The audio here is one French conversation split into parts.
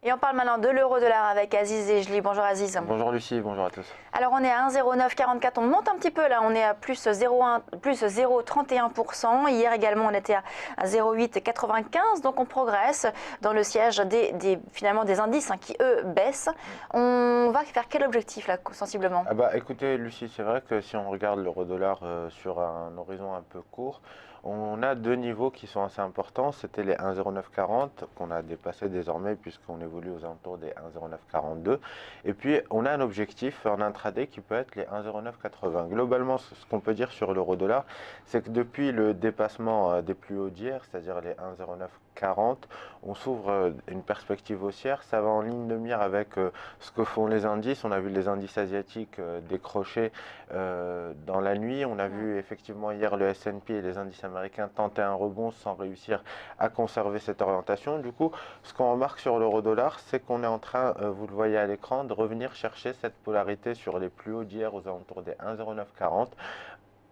Et on parle maintenant de l'euro-dollar avec Aziz Zejli. Bonjour Aziz. Bonjour Lucie, bonjour à tous. Alors on est à 1,0944, on monte un petit peu là, on est à plus 0,31%. Hier également on était à 0,895, donc on progresse dans le siège finalement des indices qui eux baissent. On va faire quel objectif là sensiblement? Écoutez Lucie, c'est vrai que si on regarde l'euro-dollar sur un horizon un peu court, on a deux niveaux qui sont assez importants. C'était les 1,0940 qu'on a dépassé désormais puisqu'on évolue aux alentours des 1,0942. Et puis on a un objectif en intraday qui peut être les 1,0980. Globalement, ce qu'on peut dire sur l'euro-dollar, c'est que depuis le dépassement des plus hauts d'hier, c'est-à-dire les 1,0940, on s'ouvre une perspective haussière. Ça va en ligne de mire avec ce que font les indices. On a vu les indices asiatiques décrocher dans la nuit. On a vu effectivement hier le S&P et les indices américains tenter un rebond sans réussir à conserver cette orientation. Du coup, ce qu'on remarque sur l'euro-dollar, c'est qu'on est en train, vous le voyez à l'écran, de revenir chercher cette polarité sur les plus hauts d'hier aux alentours des 1,0940.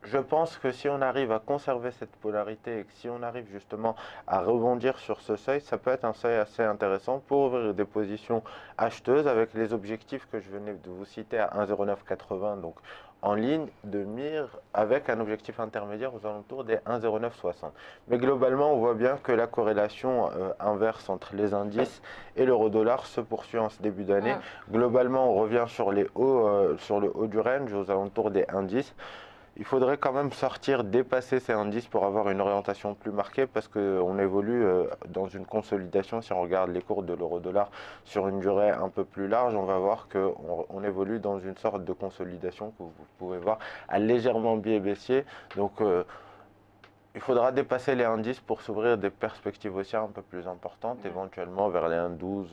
Je pense que si on arrive à conserver cette polarité et que si on arrive justement à rebondir sur ce seuil, ça peut être un seuil assez intéressant pour ouvrir des positions acheteuses avec les objectifs que je venais de vous citer à 1,0980, donc en ligne de mire avec un objectif intermédiaire aux alentours des 1,0960. Mais globalement, on voit bien que la corrélation inverse entre les indices et l'euro-dollar se poursuit en ce début d'année. Globalement, on revient sur les hauts, sur le haut du range aux alentours des indices. Il faudrait quand même sortir, dépasser ces indices pour avoir une orientation plus marquée parce qu'on évolue dans une consolidation. Si on regarde les cours de l'euro-dollar sur une durée un peu plus large, on va voir qu'on évolue dans une sorte de consolidation que vous pouvez voir à légèrement biais baissier. Donc il faudra dépasser les indices pour s'ouvrir des perspectives haussières un peu plus importantes, éventuellement vers les 1,12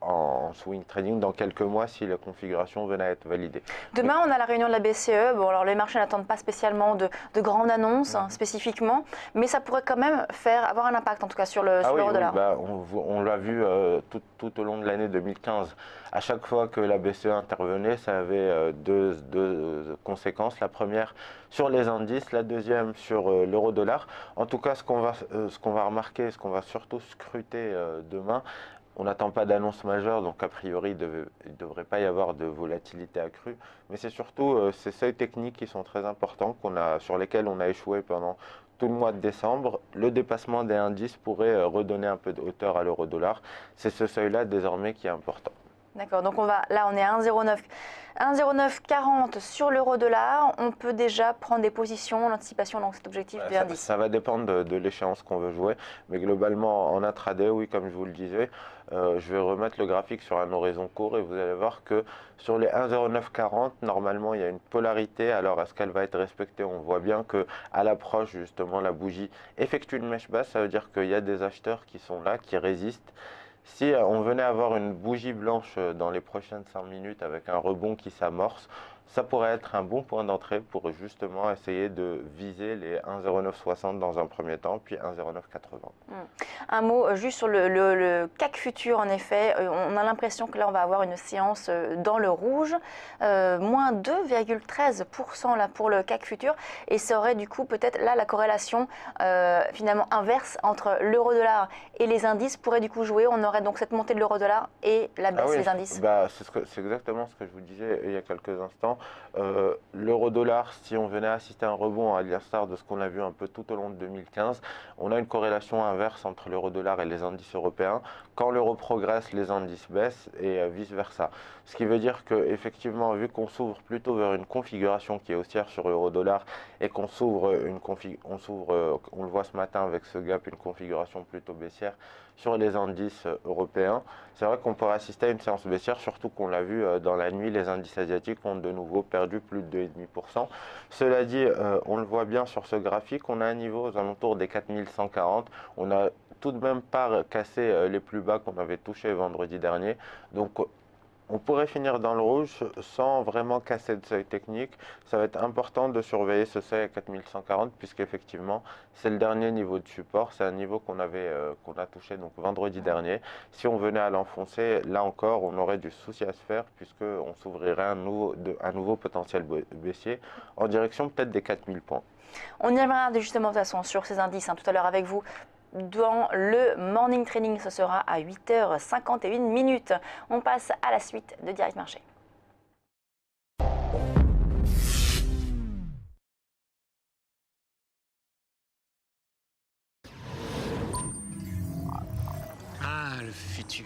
en swing trading dans quelques mois si la configuration venait à être validée. Demain, on a la réunion de la BCE. Bon, alors les marchés n'attendent pas spécialement de grandes annonces spécifiquement, mais ça pourrait quand même avoir un impact, en tout cas sur l'euro-dollar. On l'a vu tout au long de l'année 2015. À chaque fois que la BCE intervenait, ça avait deux conséquences. La première sur les indices, la deuxième sur l'euro-dollar. En tout cas, ce qu'on va remarquer, ce qu'on va surtout scruter demain, on n'attend pas d'annonce majeure, donc a priori, il ne devrait pas y avoir de volatilité accrue. Mais c'est surtout ces seuils techniques qui sont très importants, sur lesquels on a échoué pendant tout le mois de décembre. Le dépassement des indices pourrait redonner un peu de hauteur à l'euro-dollar. C'est ce seuil-là désormais qui est important. D'accord, donc là on est à 1,0940 sur l'euro-dollar. On peut déjà prendre des positions en anticipation dans cet objectif de l'indice. Ça va dépendre de l'échéance qu'on veut jouer, mais globalement en intraday, oui, comme je vous le disais, je vais remettre le graphique sur un horizon court et vous allez voir que sur les 1,0940, normalement il y a une polarité. Alors est-ce qu'elle va être respectée? On voit bien que à l'approche justement la bougie effectue une mèche basse, ça veut dire qu'il y a des acheteurs qui sont là, qui résistent. Si on venait avoir une bougie blanche dans les prochaines 5 minutes avec un rebond qui s'amorce, ça pourrait être un bon point d'entrée pour justement essayer de viser les 1,0960 dans un premier temps, puis 1,0980. Un mot juste sur le CAC futur, en effet. On a l'impression que là, on va avoir une séance dans le rouge, moins 2,13% là pour le CAC futur. Et ça aurait du coup peut-être là la corrélation finalement inverse entre l'euro-dollar et les indices pourrait du coup jouer. On aurait donc cette montée de l'euro-dollar et la baisse des indices. C'est exactement ce que je vous disais il y a quelques instants. L'euro-dollar, si on venait assister à un rebond à l'instar de ce qu'on a vu un peu tout au long de 2015, on a une corrélation inverse entre l'euro-dollar et les indices européens. Quand l'euro progresse, les indices baissent et vice-versa. Ce qui veut dire qu'effectivement, vu qu'on s'ouvre plutôt vers une configuration qui est haussière sur l'euro-dollar et qu'on s'ouvre on le voit ce matin avec ce gap, une configuration plutôt baissière sur les indices européens, c'est vrai qu'on pourrait assister à une séance baissière, surtout qu'on l'a vu dans la nuit, les indices asiatiques ont de nouveau perdu plus de 2,5%. Cela dit, on le voit bien sur ce graphique, on a un niveau aux alentours des 4140, on a tout de même pas cassé les plus bas qu'on avait touchés vendredi dernier, donc on pourrait finir dans le rouge sans vraiment casser de seuil technique. Ça va être important de surveiller ce seuil à 4140 puisqu'effectivement c'est le dernier niveau de support. C'est un niveau qu'on a touché donc vendredi dernier. Si on venait à l'enfoncer, là encore on aurait du souci à se faire puisqu'on s'ouvrirait un nouveau potentiel baissier en direction peut-être des 4000 points. On y reviendra justement de toute façon sur ces indices tout à l'heure avec vous. dans le morning training, ce sera à 8h51. On passe à la suite de Direct Marché. Ah, le futur.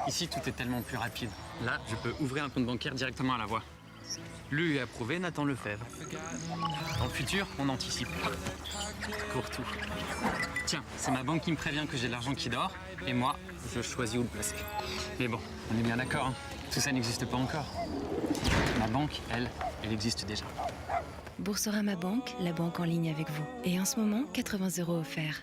Ici, tout est tellement plus rapide. Là, je peux ouvrir un compte bancaire directement à la voix. Lu et approuvé, Nathan Lefebvre. Dans le futur, on anticipe. Pour tout. Tiens, c'est ma banque qui me prévient que j'ai de l'argent qui dort, et moi, je choisis où le placer. Mais bon, on est bien d'accord, hein. Tout ça n'existe pas encore. Ma banque, elle existe déjà. Boursorama Banque, la banque en ligne avec vous. Et en ce moment, 80 € offerts.